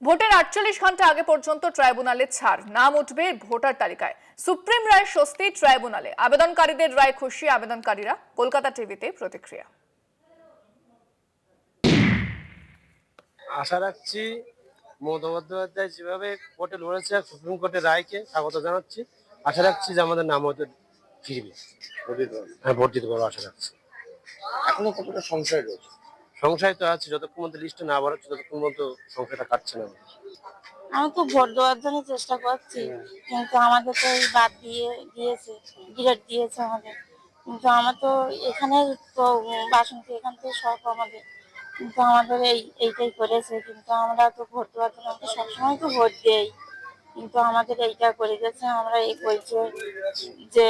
ভোটের ৪৮ ঘন্টা আগে পর্যন্ত ট্রাইব্যুনালে ছাড়, নাম উঠবে ভোটার তালিকায়। সুপ্রিম রায় স্বস্তি ট্রাইব্যুনালে, আবেদনকারীদের রায় খুশি আবেদনকারীরা। কলকাতা টিভিতে প্রতিক্রিয়া। আশা রাখছি মমতা বন্দ্যোপাধ্যায় যেভাবে কোর্টে লড়েছে সুপ্রিম কোর্টের রায়কে স্বাগত জানাচ্ছি। আশা রাখছি যে আমাদের নাম হয়তো ফিরবে, ভোট দিতে পারবো আশা রাখছি। এখনো কতটা সংশয় রয়েছে? সংশয় তো আছে, যতক্ষণ মধ্যে লিস্টে না বাড়াচ্ছে ততক্ষণ মধ্যে সংশয়টা কাটছে না। আমি তো ভোট দেওয়ার জন্য চেষ্টা করছি, কিন্তু আমাদের তো এই বাদ দিয়ে দিয়েছে, ডিরেক্ট দিয়েছে আমাদের। কিন্তু আমার তো এখানে তো বাসন্তী এখান থেকে সব আমাদের, কিন্তু আমাদের এইটাই করেছে। কিন্তু আমরা তো ভোট দেওয়ার জন্য তো সবসময় তো ভোট দেই, কিন্তু আমাদের এইটা করে গেছে। আমরা এই বলছে যে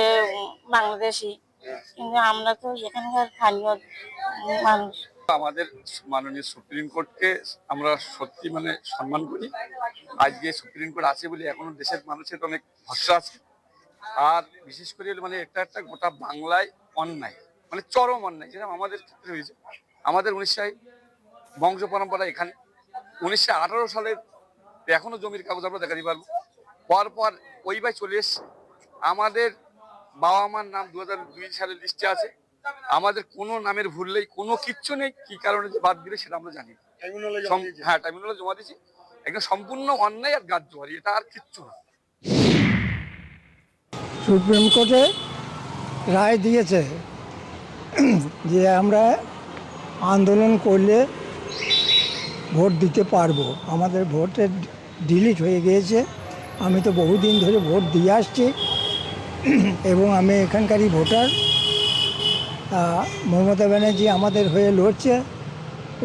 বাংলাদেশি, কিন্তু আমরা তো এখানকার স্থানীয় মানুষ। আমাদের মাননীয় সুপ্রিম কোর্টকে আমরা সত্যি সম্মান করি। আজকে সুপ্রিম কোর্ট আছে বলে এখনো দেশের মানুষের অনেক ভরসা আছে। আর বিশেষ করে এটা একটা গোটা বাংলায় অন্যায়, চরম অন্যায়, যেরকম আমাদের ক্ষেত্রে হয়েছে। আমাদের 1900 বংশ পরম্পরা এখানে 1918 সালের এখনো জমির কাগজ আমরা দেখাতে পারবো। পর ওই ভাই চলে এসছে। আমাদের বাবা মার নাম 2002 সালের লিস্টে আছে। আমাদের কোনো নামের ভুল নেই, কোনো কিচ্ছু নেই। কি কারণে যে বাদ দিলে সেটা আমরা জানি। হ্যাঁ, ট্রাইব্যুনালে জমা দিয়েছি। একদম সম্পূর্ণ অন্যায় আর গাদ্দারি, এটা আর কিচ্ছু না। সুপ্রিম কোর্টে রায় দিয়েছে যে আমরা আন্দোলন করলে ভোট দিতে পারবো। আমাদের ভোটের ডিলিট হয়ে গিয়েছে। আমি তো বহুদিন ধরে ভোট দিয়ে আসছি এবং আমি এখানকারই ভোটার। মমতা ব্যানার্জি আমাদের হয়ে লড়ছে,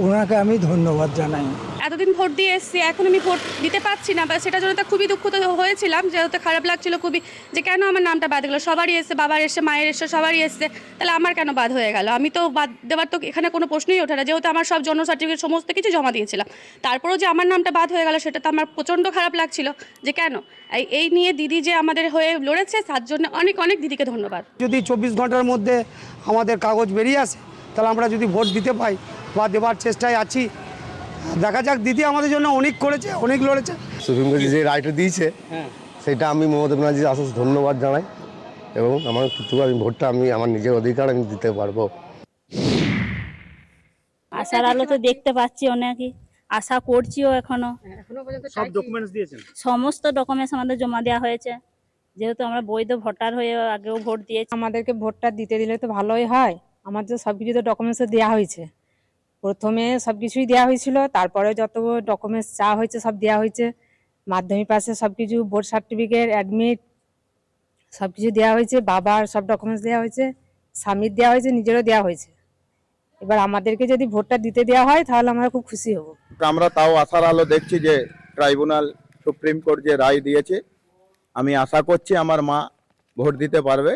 ওনাকে আমি ধন্যবাদ জানাই। এতদিন ভোট দিয়ে এসেছি, এখন আমি ভোট দিতে পারছি না, বা সেটার জন্য তো খুবই দুঃখিত হয়েছিলাম, যেহেতু খারাপ লাগছিল খুবই, যে কেন আমার নামটা বাদ গেলো। সবারই এসছে, বাবার এসছে, মায়ের এসছে, সবারই এসছে, তাহলে আমার কেন বাদ হয়ে গেল? আমি তো বাদ দেওয়ার তো এখানে কোনো প্রশ্নই ওঠে না, যেহেতু আমার সব জন্ম সার্টিফিকেট সমস্ত কিছু জমা দিয়েছিলাম। তারপরেও যে আমার নামটা বাদ হয়ে গেল, সেটা তো আমার প্রচণ্ড খারাপ লাগছিল, যে কেন। এই নিয়ে দিদি যে আমাদের হয়ে লড়েছে, তার জন্য অনেক অনেক দিদিকে ধন্যবাদ। যদি 24 ঘন্টার মধ্যে আমাদের কাগজ বেরিয়ে আসে, তাহলে আমরা যদি ভোট দিতে পাই বা দেওয়ার চেষ্টায় আছি। দেখা যাক, দিদি আমাদের জন্য অনেক করেছে, অনেক লড়েছে। সুপ্রিম কোর্ট যে রায়টা দিয়েছে সেটা আমি মমতা ব্যানার্জি অশেষ ধন্যবাদ জানাই, এবং আমার কিন্তু আমি ভোটটা আমার নিজের অধিকার আমি দিতে পারবো। আশার আলো তো দেখতে পাচ্ছি, অনেকই আশা করছিও। এখনো সব ডকুমেন্টস দিয়েছেন? সমস্ত ডকুমেন্টস আমাদের জমা দেওয়া হয়েছে, যেহেতু আমরা বৈধ ভোটার হয়ে আগেও ভোট দিয়েছি। আমাদেরকে ভোটটা দিতে দিলে তো ভালোই হয়। আমাদের সবকিছু তো ডকুমেন্টস দেওয়া হয়েছে, প্রথমে সবকিছুই দেওয়া হয়েছিল, তারপরে যত ডকুমেন্টস চা হয়েছে সব দেওয়া হয়েছে। মাধ্যমিক পাশে সবকিছু, ভোট সার্টিফিকেট, অ্যাডমিট সবকিছু দেওয়া হয়েছে। বাবার সব ডকুমেন্টস দেওয়া হয়েছে, স্বামীর দেওয়া হয়েছে, নিজেরও দেওয়া হয়েছে। এবার আমাদেরকে যদি ভোটটা দিতে দেওয়া হয় তাহলে আমরা খুব খুশি হব। আমরা তাও আশার আলো দেখছি যে ট্রাইব্যুনাল সুপ্রিম কোর্ট যে রায় দিয়েছে, আমি আশা করছি আমার মা ভোট দিতে পারবে।